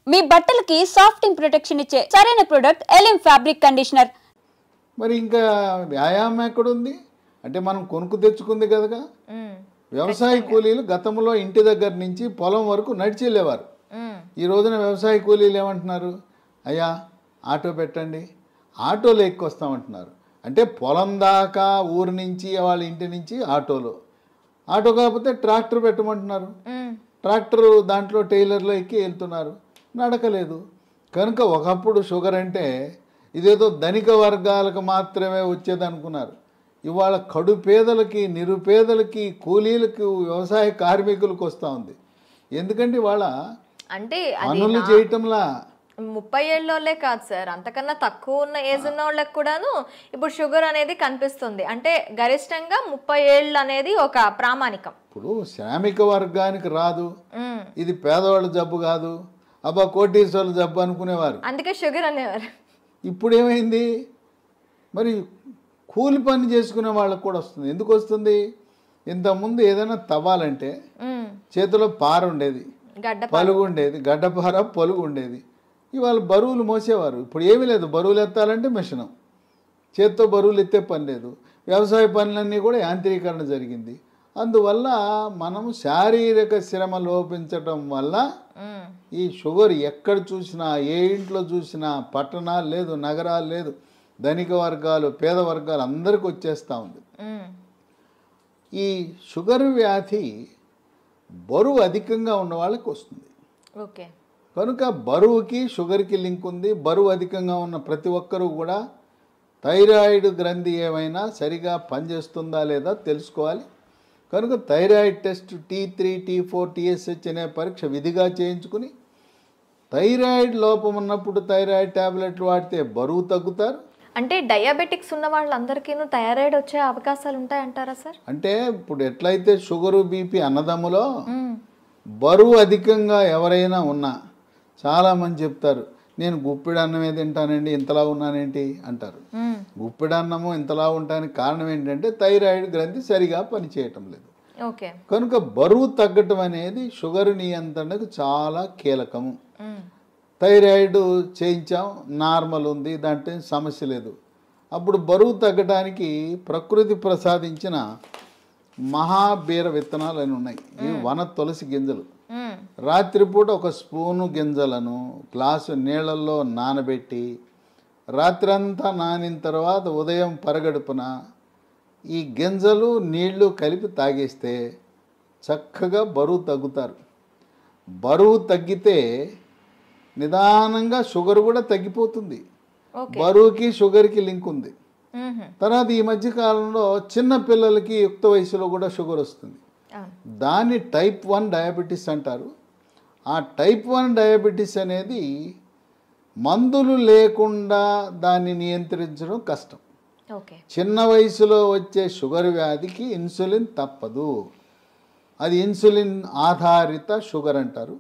మీ బట్టలకి సాఫ్టింగ్ ప్రొటెక్షన్ ఇచ్చే సరైన ప్రొడక్ట్ ఎలిమ్ ఫ్యాబ్రిక్ కండిషనర్. మరి ఇంకా వ్యాయామం ఎక్కడుంది అంటే మనం కొనుక్కు తెచ్చుకుంది కదగా. వ్యవసాయ కూలీలు గతంలో ఇంటి దగ్గర నుంచి పొలం వరకు నడిచి వెళ్ళేవారు. ఈ రోజున వ్యవసాయ కూలీలు ఏమంటున్నారు, అయ్యా ఆటో పెట్టండి, ఆటోలో ఎక్కొస్తామంటున్నారు. అంటే పొలం దాకా ఊరు నుంచి వాళ్ళ ఇంటి నుంచి ఆటోలో, ఆటో కాకపోతే ట్రాక్టర్ పెట్టమంటున్నారు. ట్రాక్టర్ దాంట్లో టైలర్లో ఎక్కి వెళ్తున్నారు, నడకలేదు. కనుక ఒకప్పుడు షుగర్ అంటే ఇదేదో ధనిక వర్గాలకు మాత్రమే వచ్చేది అనుకున్నారు. ఇవాళ కడు పేదలకి, నిరుపేదలకి, కూలీలకు, వ్యవసాయ కార్మికులకు వస్తూ ఉంది. ఎందుకంటే ఇవాళ అంటే పనులు చేయటంలా 30 ఏళ్ళోళ్ళే కాదు సార్, అంతకన్నా తక్కువ ఉన్న ఏజ్ ఉన్న వాళ్ళకి కూడాను ఇప్పుడు షుగర్ అనేది కనిపిస్తుంది. అంటే గరిష్టంగా 30 ఏళ్ళు అనేది ఒక ప్రామాణికం. ఇప్పుడు శ్రామిక వర్గానికి రాదు, ఇది పేదవాళ్ళ జబ్బు కాదు, అబ్బా కోటీశ్వర్ల జబ్బు అనుకునేవారు, అందుకే షుగర్ అనేవారు. ఇప్పుడు ఏమైంది, మరి కూలి పని చేసుకునే వాళ్ళకు కూడా వస్తుంది. ఎందుకు వస్తుంది, ఇంతకుముందు ఏదైనా తవ్వాలంటే చేతిలో పార ఉండేది, పలుగు ఉండేది, గడ్డపార పలుగు ఉండేది. ఇవాళ బరువులు మోసేవారు. ఇప్పుడు ఏమీ లేదు, బరువులు ఎత్తాలంటే మిషను, చేత్తో బరువులు ఎత్తే పని లేదు. వ్యవసాయ పనులన్నీ కూడా యాంత్రీకరణ జరిగింది. అందువల్ల మనము శారీరక శ్రమ లోపించటం వల్ల ఈ షుగర్ ఎక్కడ చూసినా, ఏ ఇంట్లో చూసినా, పట్టణాలు లేదు, నగరాలు లేదు, ధనిక వర్గాలు, పేద వర్గాలు అందరికీ వచ్చేస్తూ ఉంది. ఈ షుగర్ వ్యాధి బరువు అధికంగా ఉన్న వాళ్ళకి వస్తుంది. ఓకే, కనుక బరువుకి షుగర్కి లింక్ ఉంది. బరువు అధికంగా ఉన్న ప్రతి ఒక్కరూ కూడా థైరాయిడ్ గ్రంథి ఏమైనా సరిగా పనిచేస్తుందా లేదా తెలుసుకోవాలి. కనుక thyroid test T3, T4, TSH అనే పరీక్ష విధిగా చేయించుకుని, థైరాయిడ్ లోపం ఉన్నప్పుడు థైరాయిడ్ ట్యాబ్లెట్లు వాడితే బరువు తగ్గుతారు. అంటే డయాబెటిక్స్ ఉన్న వాళ్ళందరికీ థైరాయిడ్ వచ్చే అవకాశాలు ఉంటాయంటారా సార్? అంటే ఇప్పుడు ఎట్లయితే షుగరు, బీపీ అన్నదమ్ములో బరువు అధికంగా ఎవరైనా ఉన్నా చాలామంది చెప్తారు, నేను గుప్పిడి అన్నమే తింటానండి, ఇంతలా ఉన్నానేంటి అంటారు. గుప్పిడి అన్నము ఇంతలా ఉండడానికి కారణం ఏంటంటే థైరాయిడ్ గ్రంథి సరిగా పనిచేయటం లేదు. ఓకే, కనుక బరువు తగ్గటం అనేది షుగర్ నియంత్రణకు చాలా కీలకము. థైరాయిడ్ చేయించాం, నార్మల్ ఉంది, దాంట్లో సమస్య లేదు. అప్పుడు బరువు తగ్గడానికి ప్రకృతి ప్రసాదించిన మహాబీర విత్తనాలు అని ఉన్నాయి. ఇవి వన తులసి గింజలు. రాత్రిపూట ఒక స్పూను గింజలను గ్లాసు నీళ్ళల్లో నానబెట్టి, రాత్రంతా నానిన తర్వాత ఉదయం పరగడుపున ఈ గింజలు నీళ్లు కలిపి తాగేస్తే చక్కగా బరువు తగ్గుతారు. బరువు తగ్గితే నిదానంగా షుగర్ కూడా తగ్గిపోతుంది. బరువుకి షుగర్కి లింక్ ఉంది. తర్వాత ఈ మధ్య కాలంలో చిన్న పిల్లలకి యుక్త వయసులో కూడా షుగర్ వస్తుంది. దాన్ని టైప్ 1 డయాబెటీస్ అంటారు. ఆ టైప్ 1 డయాబెటీస్ అనేది మందులు లేకుండా దాన్ని నియంత్రించడం కష్టం. చిన్న వయసులో వచ్చే షుగర్ వ్యాధికి ఇన్సులిన్ తప్పదు. అది ఇన్సులిన్ ఆధారిత షుగర్ అంటారు.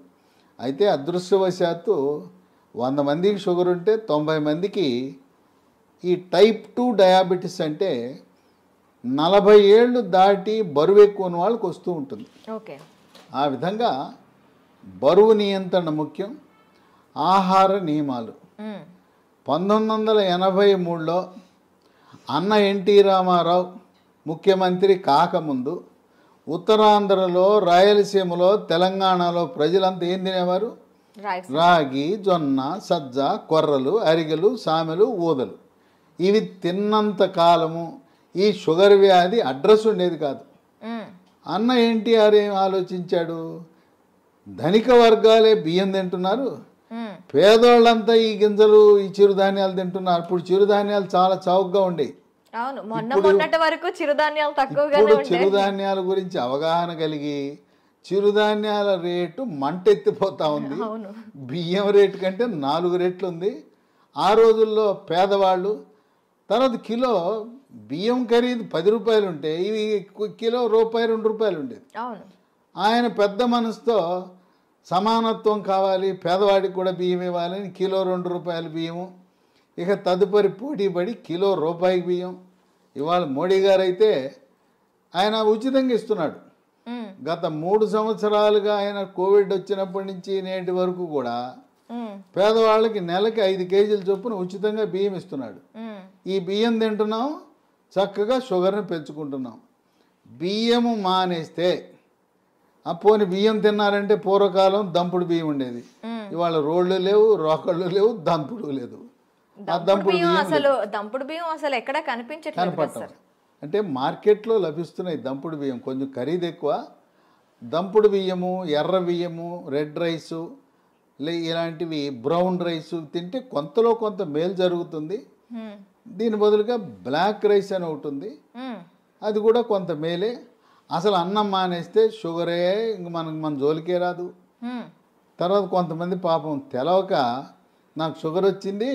అయితే అదృష్టవశాత్తు 100 మందికి షుగర్ ఉంటే 90 మందికి ఈ టైప్ 2 డయాబెటీస్ అంటే 40 ఏళ్ళు దాటి బరువు ఎక్కువ ఉన్న వాళ్ళకి వస్తూ ఉంటుంది. ఆ విధంగా బరువు నియంత్రణ ముఖ్యం. ఆహార నియమాలు 1983లో అన్న ఎన్టీ రామారావు ముఖ్యమంత్రి కాకముందు ఉత్తరాంధ్రలో, రాయలసీమలో, తెలంగాణలో ప్రజలంతా ఏం తినేవారు? రాగి, జొన్న, సజ్జ, కొర్రలు, అరిగెలు, సామెలు, ఊదలు. ఇవి తిన్నంత కాలము ఈ షుగర్ వ్యాధి అడ్రస్ ఉండేది కాదు. అన్న ఎన్టీఆర్ ఏం ఆలోచించాడు, ధనిక వర్గాలే బియ్యం తింటున్నారు, పేదోళ్ళంతా ఈ గింజలు, ఈ చిరుధాన్యాలు తింటున్నారు. ఇప్పుడు చిరుధాన్యాలు చాలా చౌకగా ఉండేవి. చిరుధాన్యాల గురించి అవగాహన కలిగి చిరుధాన్యాల రేటు మంటెత్తిపోతా ఉంది. బియ్యం రేటు కంటే 4 రెట్లు ఉంది. ఆ రోజుల్లో పేదవాళ్ళు, తర్వాత కిలో బియ్యం ఖరీదు 10 రూపాయలు ఉంటే ఇవి కిలో రూపాయి 2 రూపాయలు ఉండేది. ఆయన పెద్ద మనసుతో సమానత్వం కావాలి, పేదవాడికి కూడా బియ్యం ఇవ్వాలని కిలో 2 రూపాయల బియ్యము. ఇక తదుపరి పోటీపడి కిలో రూపాయికి బియ్యం. ఇవాళ మోడీ గారు అయితే ఆయన ఉచితంగా ఇస్తున్నాడు. గత 3 సంవత్సరాలుగా ఆయన కోవిడ్ వచ్చినప్పటి నుంచి నేటి వరకు కూడా పేదవాళ్ళకి నెలకి 5 కేజీల చొప్పున ఉచితంగా బియ్యం ఇస్తున్నాడు. ఈ బియ్యం తింటున్నాం, చక్కగా షుగర్ని పెంచుకుంటున్నాం. బియ్యము మానేస్తే పోని బియ్యం తిన్నారంటే పూర్వకాలం దంపుడు బియ్యం ఉండేది. ఇవాళ రోళ్ళు లేవు, రోకళ్ళు లేవు, దంపుడు లేదు. ఆ దంపుడు బియ్యం అసలు ఎక్కడ కనిపించట్లేదు. అంటే మార్కెట్లో లభిస్తున్నాయి దంపుడు బియ్యం, కొంచెం ఖరీదు ఎక్కువ. దంపుడు బియ్యము, ఎర్ర బియ్యము, రెడ్ రైసు ఇలాంటివి, బ్రౌన్ రైసు తింటే కొంతలో కొంత మేలు జరుగుతుంది. దీని బదులుగా బ్లాక్ రైస్ అని ఒకటి ఉంది, అది కూడా కొంత మేలే. అసలు అన్నం మానేస్తే షుగరే ఇంక మన జోలికే రాదు. తర్వాత కొంతమంది పాపం తెలవక నాకు షుగర్ వచ్చింది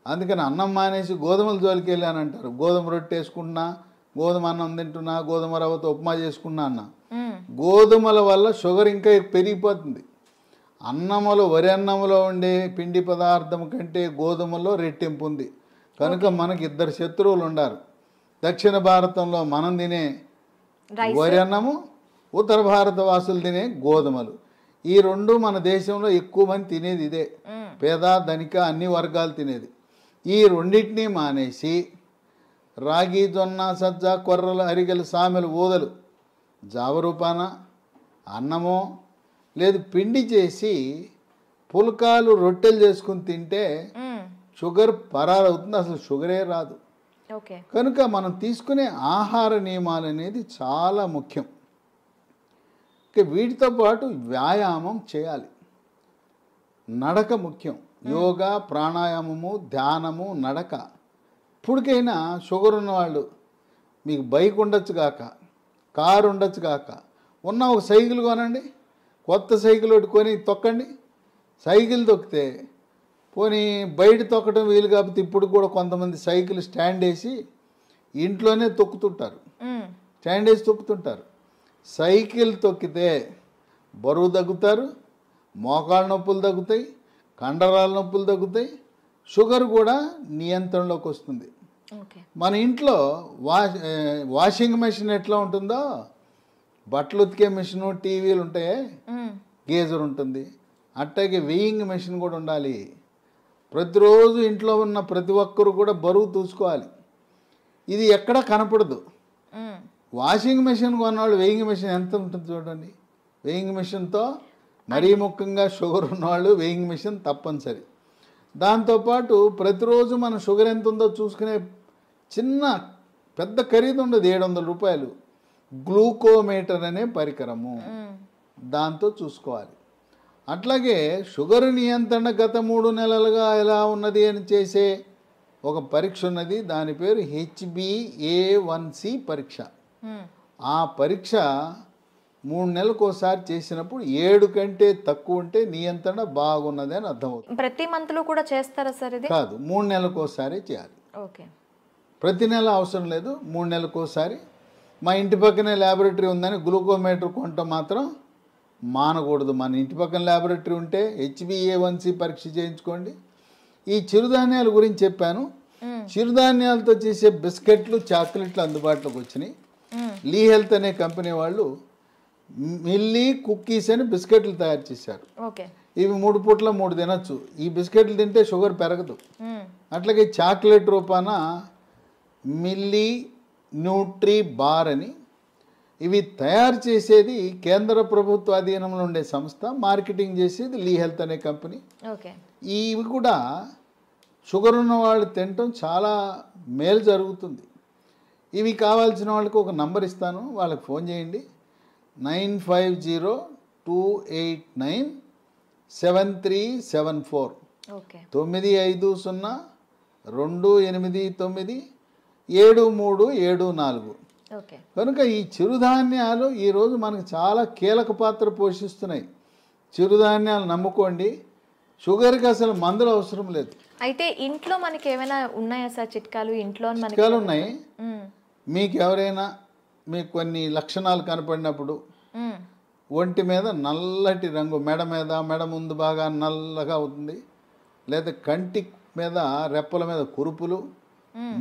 అందుకని అన్నం మానేసి గోధుమల జోలికి వెళ్ళాను అంటారు. గోధుమ రొట్టె వేసుకుంటున్నా, గోధుమ అన్నం తింటున్నా, గోధుమ రవ్వతో ఉప్మా చేసుకున్నా అన్న. గోధుమల వల్ల షుగర్ ఇంకా పెరిగిపోతుంది. అన్నములో, వరి అన్నంలో ఉండే పిండి పదార్థం కంటే గోధుమలో రెట్టింపు ఉంది. కనుక మనకి 2 శత్రువులు ఉండారు. దక్షిణ భారతంలో మనం తినే వరి అన్నము, ఉత్తర భారత వాసులు తినే గోధుమలు. ఈ 2 మన దేశంలో ఎక్కువ మంది తినేది ఇదే. పేద ధనిక అన్ని వర్గాలు తినేది. ఈ రెండింటినీ మానేసి రాగి, జొన్న, సజ్జ, కొర్రలు, అరిగెలు, సామెలు, ఊదలు జావరూపాన అన్నమో లేదు పిండి చేసి పుల్కాలు, రొట్టెలు చేసుకుని తింటే షుగర్ పరారవుతుంది, అసలు షుగరే రాదు. కనుక మనం తీసుకునే ఆహార నియమాలు అనేది చాలా ముఖ్యం. వీటితో పాటు వ్యాయామం చేయాలి, నడక ముఖ్యం. యోగా, ప్రాణాయామము, ధ్యానము, నడక. ఇప్పటికైనా షుగర్ ఉన్నవాళ్ళు మీకు బైక్ ఉండొచ్చు కాక, కారు ఉండొచ్చు కాక, ఉన్న ఒక సైకిల్ కొనండి, కొత్త సైకిల్ ఒకటి కొని తొక్కండి. సైకిల్ తొక్కితే పోనీ బయట తొక్కడం వీలు కాకపోతే ఇప్పుడు కూడా కొంతమంది సైకిల్ స్టాండ్ వేసి ఇంట్లోనే తొక్కుతుంటారు, స్టాండ్ వేసి తొక్కుతుంటారు. సైకిల్ తొక్కితే బరువు తగ్గుతారు, మోకాళ్ళ నొప్పులు తగ్గుతాయి, కండరాల నొప్పులు తగ్గుతాయి, షుగర్ కూడా నియంత్రణలోకి వస్తుంది. మన ఇంట్లో వాషింగ్ మెషిన్ ఎట్లా ఉంటుందో, బట్టలు ఉతికే మెషిన్, టీవీలు ఉంటాయి, గేజర్ ఉంటుంది, అట్టాగే వెయింగ్ మెషిన్ కూడా ఉండాలి. ప్రతిరోజు ఇంట్లో ఉన్న ప్రతి ఒక్కరు కూడా బరువు చూసుకోవాలి. ఇది ఎక్కడా కనపడదు. వాషింగ్ మెషిన్ కొన్నవాళ్ళు వెయింగ్ మెషిన్ ఎంత ఉంటుంది చూడండి. వెయింగ్ మెషిన్తో మరీ ముఖ్యంగా షుగర్ ఉన్నవాళ్ళు వెయింగ్ మెషిన్ తప్పనిసరి. దాంతోపాటు ప్రతిరోజు మన షుగర్ ఎంత ఉందో చూసుకునే చిన్న పెద్ద ఖరీదు ఉండదు, 700 రూపాయలు, గ్లూకోమీటర్ అనే పరికరము, దాంతో చూసుకోవాలి. అట్లాగే షుగర్ నియంత్రణ గత 3 నెలలుగా ఎలా ఉన్నది అని చేసే ఒక పరీక్ష ఉన్నది. దాని పేరు HbA1c పరీక్ష. ఆ పరీక్ష 3 నెలలకు ఒకసారి చేసినప్పుడు 7 కంటే తక్కువ ఉంటే నియంత్రణ బాగున్నది అని అర్థమవుతుంది. ప్రతి మంత్లో కూడా చేస్తారా సార్? ఇది కాదు, 3 నెలలకు ఒకసారి చేయాలి. ఓకే, ప్రతి నెల అవసరం లేదు, 3 నెలలకు ఒకసారి. మా ఇంటి పక్కనే ల్యాబొరేటరీ ఉందని గ్లూకోమీటర్ కొంటాం మాత్రం మానకూడదు. మన ఇంటి పక్కన ల్యాబొరేటరీ ఉంటే HbA1c పరీక్ష చేయించుకోండి. ఈ చిరుధాన్యాల గురించి చెప్పాను. చిరుధాన్యాలతో చేసే బిస్కెట్లు, చాక్లెట్లు అందుబాటులోకి వచ్చినాయి. లీ హెల్త్ అనే కంపెనీ వాళ్ళు మిల్లీ కుక్కీస్ అని బిస్కెట్లు తయారు చేశారు. ఇవి 3 పూట్ల 3 తినొచ్చు. ఈ బిస్కెట్లు తింటే షుగర్ పెరగదు. అట్లాగే చాక్లెట్ రూపాన మిల్లీ న్యూట్రీ బార్ అని, ఇవి తయారు చేసేది కేంద్ర ప్రభుత్వ అధీనంలో ఉండే సంస్థ, మార్కెటింగ్ చేసేది లీ హెల్త్ అనే కంపెనీ. ఇవి కూడా షుగర్ ఉన్న వాళ్ళు తినటం చాలా మేలు జరుగుతుంది. ఇవి కావాల్సిన వాళ్ళకి ఒక నంబర్ ఇస్తాను, వాళ్ళకి ఫోన్ చేయండి. 9502897374 950289737 కనుక ఈ చిరుధాన్యాలు ఈరోజు మనకు చాలా కీలక పాత్ర పోషిస్తున్నాయి. చిరుధాన్యాలు నమ్ముకోండి, షుగర్కి అసలు మందులు అవసరం లేదు. అయితే ఇంట్లో మనకి ఏమైనా ఉన్నాయా సార్ చిట్కాలు? ఇంట్లో చిట్కాలు ఉన్నాయి. మీకు ఎవరైనా మీకు కొన్ని లక్షణాలు కనపడినప్పుడు ఒంటి మీద నల్లటి రంగు, మెడ ముందు బాగా నల్లగా అవుతుంది, లేదా కంటి మీద రెప్పల మీద కురుపులు,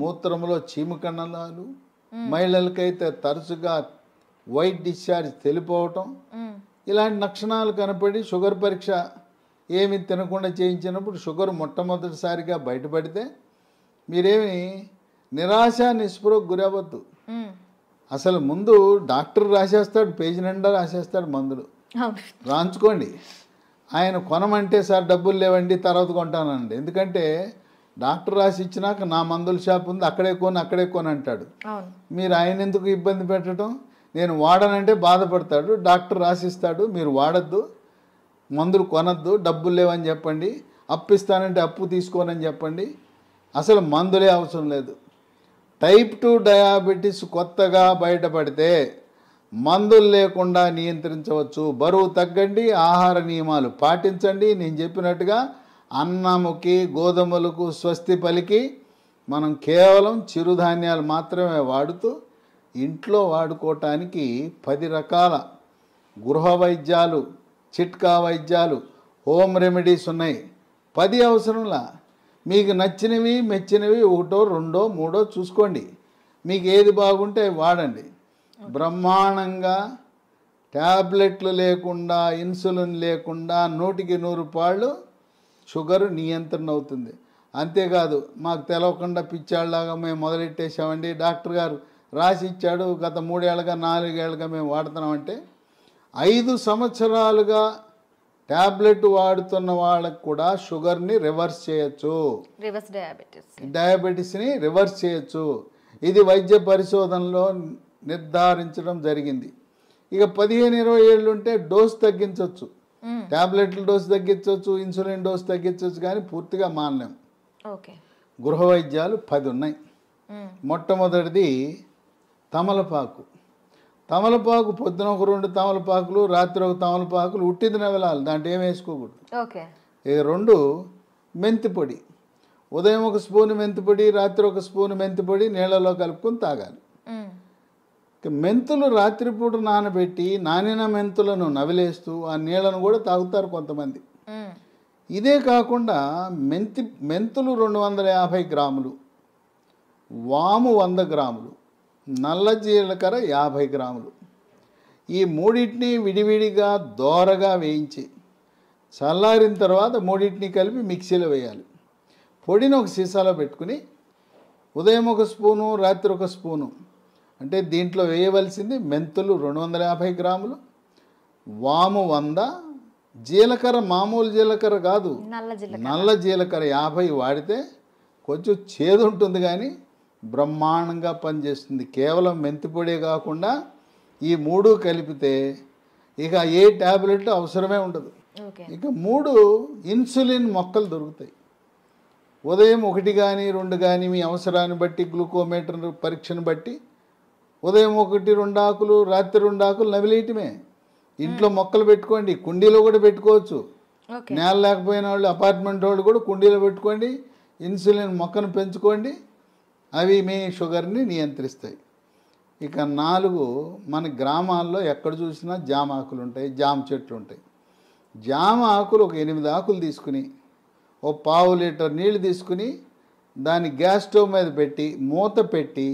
మూత్రంలో చీమకణాలు, మహిళలకైతే తరచుగా వైట్ డిశ్చార్జ్ తెలిపోవటం, ఇలాంటి లక్షణాలు కనపడి షుగర్ పరీక్ష ఏమి తినకుండా చేయించినప్పుడు షుగర్ మొట్టమొదటిసారిగా బయటపడితే మీరేమి నిరాశ నిస్పృహకు గురవద్దు. అసలు ముందు డాక్టర్ రాసేస్తాడు, పేజీ నిండా రాసేస్తాడు మందులు, రాంచుకోండి. ఆయన కొనమంటే సార్ డబ్బులు లేవండి తర్వాత కొంటానండి, ఎందుకంటే డాక్టర్ రాసి ఇచ్చినాక నా మందుల షాప్ ఉంది అక్కడే కొని అంటాడు. మీరు ఆయన ఎందుకు ఇబ్బంది పెట్టడం? నేను వాడనంటే బాధపడతాడు. డాక్టర్ రాసిస్తాడు, మీరు వాడద్దు, మందులు కొనద్దు, డబ్బులు లేవని చెప్పండి, అప్పు ఇస్తానంటే అప్పు తీసుకోనని చెప్పండి. అసలు మందులే అవసరం లేదు. టైప్ 2 డయాబెటీస్ కొత్తగా బయటపడితే మందులు లేకుండా నియంత్రించవచ్చు. బరువు తగ్గండి, ఆహార నియమాలు పాటించండి. నేను చెప్పినట్టుగా అన్నముకి గోధుమలకు స్వస్తి పలికి మనం కేవలం చిరుధాన్యాలు మాత్రమే వాడుతూ ఇంట్లో వాడుకోవటానికి 10 రకాల గృహ వైద్యాలు, చిట్కా వైద్యాలు, హోమ్ రెమెడీస్ ఉన్నాయి. 10 అవసరంలా. మీకు నచ్చినవి మెచ్చినవి 1, 2, 3 చూసుకోండి. మీకు ఏది బాగుంటే వాడండి. బ్రహ్మాండంగా ట్యాబ్లెట్లు లేకుండా, ఇన్సులిన్ లేకుండా 100కి 100 పాళ్ళు షుగర్ నియంత్రణ అవుతుంది. అంతేకాదు మాకు తెలవకుండా పిచ్చాళ్ళలాగా మేము మొదలెట్టేసామండి, డాక్టర్ గారు రాసి ఇచ్చాడు, గత 3 ఏళ్ళగా 4 ఏళ్ళగా మేము వాడుతున్నామంటే 5 సంవత్సరాలుగా ట్యాబ్లెట్ వాడుతున్న వాళ్ళకు కూడా షుగర్ని రివర్స్ చేయొచ్చు, డయాబెటీస్ని రివర్స్ చేయొచ్చు. ఇది వైద్య పరిశోధనలో నిర్ధారించడం జరిగింది. ఇక 15-20 ఏళ్ళు ఉంటే డోస్ తగ్గించవచ్చు, ట్యాబ్లెట్ల డోస్ తగ్గించవచ్చు, ఇన్సులిన్ డోస్ తగ్గించవచ్చు, కానీ పూర్తిగా మానలేం. గృహ వైద్యాలు 10 ఉన్నాయి. మొట్టమొదటిది తమలపాకు. తమలపాకు పొద్దున ఒక 2 తమలపాకులు, రాత్రి ఒక తమలపాకులు ఉట్టిది నవలాలి, దాంట్లో ఏం వేసుకోకూడదు. ఇక 2 మెంతి పొడి. ఉదయం 1 స్పూన్ మెంతి పొడి, రాత్రి 1 స్పూన్ మెంతి పొడి నీళ్ళలో కలుపుకొని తాగాలి. మెంతులు రాత్రిపూట నానబెట్టి నానిన మెంతులను నవిలేస్తూ ఆ నీళ్ళను కూడా తాగుతారు కొంతమంది. ఇదే కాకుండా మెంతులు 250 గ్రాములు, వాము 100 గ్రాములు, నల్ల జీలకర్ర 50 గ్రాములు. ఈ మూడింటిని విడివిడిగా దోరగా వేయించి చల్లారిన తర్వాత మూడింటిని కలిపి మిక్సీలో వేయాలి. పొడిని ఒక సీసాలో పెట్టుకుని ఉదయం 1 స్పూను, రాత్రి 1 స్పూను, అంటే దీంట్లో వేయవలసింది మెంతులు 250 గ్రాములు, వాము 100, జీలకర్ర మామూలు జీలకర్ర కాదు, నల్ల జీలకర్ర 50 వాడితే కొంచెం చేదు ఉంటుంది కానీ బ్రహ్మాండంగా పనిచేస్తుంది. కేవలం మెంతి పొడే కాకుండా ఈ 3 కలిపితే ఇక ఏ ట్యాబ్లెట్ అవసరమే ఉండదు. ఇక 3 ఇన్సులిన్ మొక్కలు దొరుకుతాయి. ఉదయం 1 కానీ 2 కానీ మీ అవసరాన్ని బట్టి గ్లూకోమీటర్ పరీక్షను బట్టి ఉదయం 1-2 ఆకులు, రాత్రి 2 ఆకులు నవిలేయటమే. ఇంట్లో మొక్కలు పెట్టుకోండి, కుండీలో కూడా పెట్టుకోవచ్చు. నేల లేకపోయిన వాళ్ళు, అపార్ట్మెంట్ వాళ్ళు కూడా కుండీలో పెట్టుకోండి, ఇన్సులిన్ మొక్కను పెంచుకోండి, అవి మీ షుగర్ని నియంత్రిస్తాయి. ఇక 4 మన గ్రామాల్లో ఎక్కడ చూసినా జామ ఆకులు ఉంటాయి, జామ చెట్లు ఉంటాయి. జామ ఆకులు ఒక 8 ఆకులు తీసుకుని ఓ 1/2 లీటర్ నీళ్ళు తీసుకుని దాన్ని గ్యాస్ స్టవ్ మీద పెట్టి మూత పెట్టి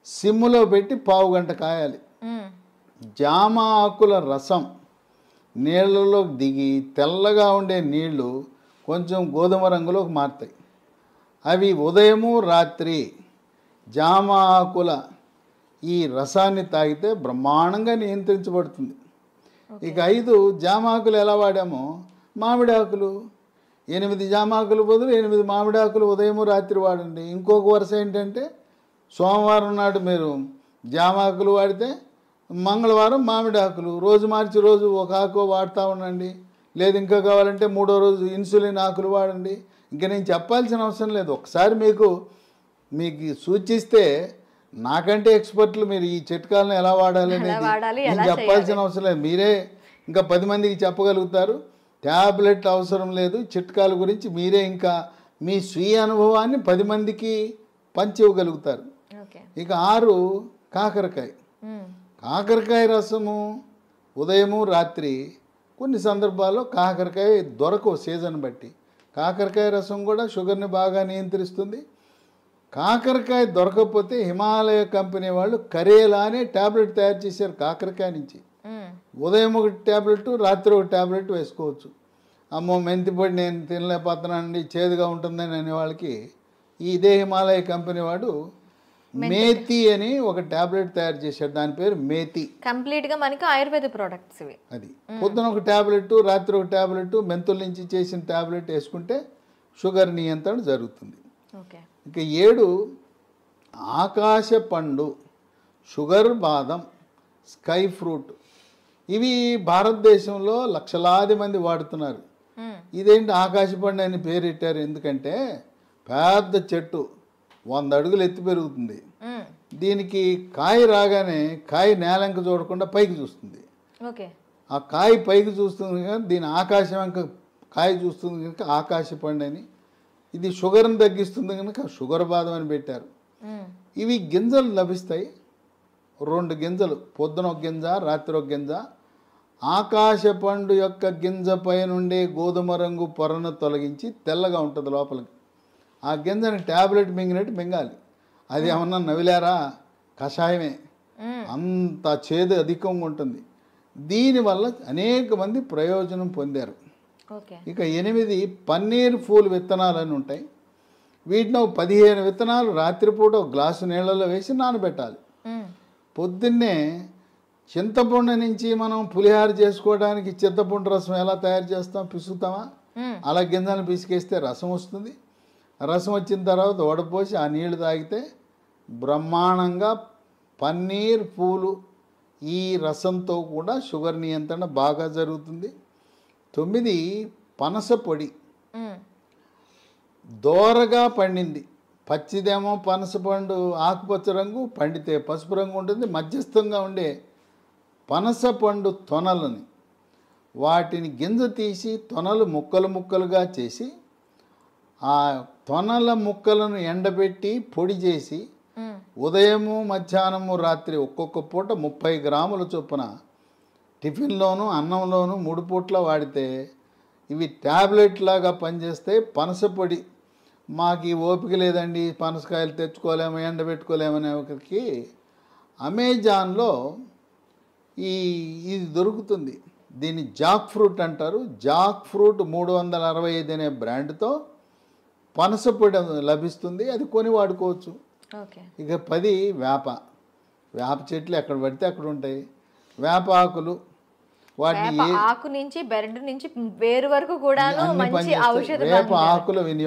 సిమ్ములో పెట్టి 1/2 గంట కాయాలి. జామ ఆకుల రసం నీళ్ళలోకి దిగి తెల్లగా ఉండే నీళ్లు కొంచెం గోధుమ రంగులోకి మారుతాయి. అవి ఉదయము రాత్రి జామ ఆకుల ఈ రసాన్ని తాగితే బ్రహ్మాండంగా నియంత్రించబడుతుంది. ఇక 5 జామ ఆకులు ఎలా వాడామో మామిడి ఆకులు, 8 జామ ఆకులు బదులు 8 మామిడి ఆకులు ఉదయము రాత్రి వాడండి. ఇంకొక వరుస ఏంటంటే సోమవారం నాడు మీరు జామ ఆకులు వాడితే మంగళవారం మామిడి ఆకులు, రోజు మార్చి రోజు 1 ఆకు వాడుతూ ఉండండి. లేదు ఇంకా కావాలంటే 3వ రోజు ఇన్సులిన్ ఆకులు వాడండి. ఇంకా నేను చెప్పాల్సిన అవసరం లేదు. ఒకసారి మీకు సూచిస్తే నాకంటే ఎక్స్పర్ట్లు మీరు ఈ చిట్కాలను ఎలా వాడాలి అనేది నేను చెప్పాల్సిన అవసరం లేదు. మీరే ఇంకా 10 మందికి చెప్పగలుగుతారు. ట్యాబ్లెట్ అవసరం లేదు. చిట్కాల గురించి మీరే ఇంకా మీ స్వీయ అనుభవాన్ని 10 మందికి పంచివ్వగలుగుతారు. ఇక 6 కాకరకాయ. కాకరకాయ రసము ఉదయము రాత్రి, కొన్ని సందర్భాల్లో కాకరకాయ దొరకవు సీజన్ బట్టి. కాకరకాయ రసం కూడా షుగర్ని బాగా నియంత్రిస్తుంది. కాకరకాయ దొరకకపోతే హిమాలయ కంపెనీ వాళ్ళు కరేలా అనే ట్యాబ్లెట్ తయారు చేశారు కాకరకాయ నుంచి. ఉదయం 1 ట్యాబ్లెట్, రాత్రి 1 ట్యాబ్లెట్ వేసుకోవచ్చు. అమ్మో మెంతి పొడి నేను తినలేకపోతున్నానండి చేదుగా ఉంటుందని అనే వాళ్ళకి ఇదే హిమాలయ కంపెనీ వాడు మేతి అని ఒక టాబ్లెట్ తయారు చేశాడు. దాని పేరు మేతి. కంప్లీట్గా మనకి ఆయుర్వేద ప్రోడక్ట్స్ ఇవి. అది పొద్దున ఒక టాబ్లెట్, రాత్రి ఒక టాబ్లెట్, మెంతుల నుంచి చేసిన టాబ్లెట్ వేసుకుంటే షుగర్ నియంత్రణ జరుగుతుంది. ఓకే. ఇక 7 ఆకాశ పండు, షుగర్ బాదం, స్కై ఫ్రూట్. ఇవి భారతదేశంలో లక్షలాది మంది వాడుతున్నారు. ఇదేంటి ఆకాశ పండు అని పేరెట్టారు ఎందుకంటే పెద్ద చెట్టు 100 అడుగులు ఎత్తి పెరుగుతుంది. దీనికి కాయ రాగానే కాయ నేలంక చూడకుండా పైకి చూస్తుంది. ఓకే. ఆ కాయ పైకి చూస్తుంది కనుక దీని ఆకాశం వంక కాయ చూస్తుంది కనుక ఆకాశ పండు అని. ఇది షుగర్ని తగ్గిస్తుంది కనుక షుగర్ బాదం అని పెట్టారు. ఇవి గింజలు లభిస్తాయి. 2 గింజలు, పొద్దున ఒక గింజ, రాత్రి ఒక గింజ. ఆకాశ పండు యొక్క గింజ పై నుండే గోధుమ రంగు పొరను తొలగించి తెల్లగా ఉంటుంది లోపలికి. ఆ గింజని ట్యాబ్లెట్ మింగినట్టు మింగాలి. అది ఏమన్నా నవిలారా, కషాయమే, అంత చేదు అధికంగా ఉంటుంది. దీనివల్ల అనేక మంది ప్రయోజనం పొందారు. ఇక 8 పన్నీర్ పూలు విత్తనాలు అని ఉంటాయి. వీటిని 15 విత్తనాలు రాత్రిపూట ఒక గ్లాసు నీళ్ళలో వేసి నానబెట్టాలి. పొద్దున్నే చింతపండు నుంచి మనం పులిహార చేసుకోవడానికి చింతపండు రసం ఎలా తయారు చేస్తాం, పిసుకుతామా, అలా గింజలు పిసికేస్తే రసం వస్తుంది. రసం వచ్చిన తర్వాత వడపోసి ఆ నీళ్లు తాగితే బ్రహ్మాండంగా పన్నీర్ పూలు ఈ రసంతో కూడా షుగర్ నియంత్రణ బాగా జరుగుతుంది. 9 పనస పొడి, దోరగా పండింది. పచ్చిదేమో పనస పండు ఆకుపచ్చ రంగు, పండితే పసుపు రంగు ఉంటుంది. మధ్యస్థంగా ఉండే పనస పండు తొనలని వాటిని గింజ తీసి తొనలు ముక్కలు ముక్కలుగా చేసి ఆ తొనల ముక్కలను ఎండబెట్టి పొడి చేసి ఉదయము మధ్యాహ్నము రాత్రి ఒక్కొక్క పూట 30 గ్రాముల చొప్పున టిఫిన్లోను అన్నంలోను 3 పూట్ల వాడితే ఇవి ట్యాబ్లెట్ లాగా పనిచేస్తే పనస పొడి. మాకు ఈ ఓపిక లేదండి, పనసకాయలు తెచ్చుకోలేము, ఎండబెట్టుకోలేమనే ఒకరికి అమెజాన్లో ఇది దొరుకుతుంది. దీన్ని జాక్ ఫ్రూట్ అంటారు. జాక్ ఫ్రూట్ 365 అనే బ్రాండ్తో పనస పొడి లభిస్తుంది. అది కొని వాడుకోవచ్చు. ఇక 10 వేప చెట్లు ఎక్కడ పడితే అక్కడ ఉంటాయి. వేప ఆకులు, వాటిని ఆకు నుంచి బెరడు నుంచి వేరు వరకు కూడా మంచి ఔషధం. వేప ఆకుల వినియోగం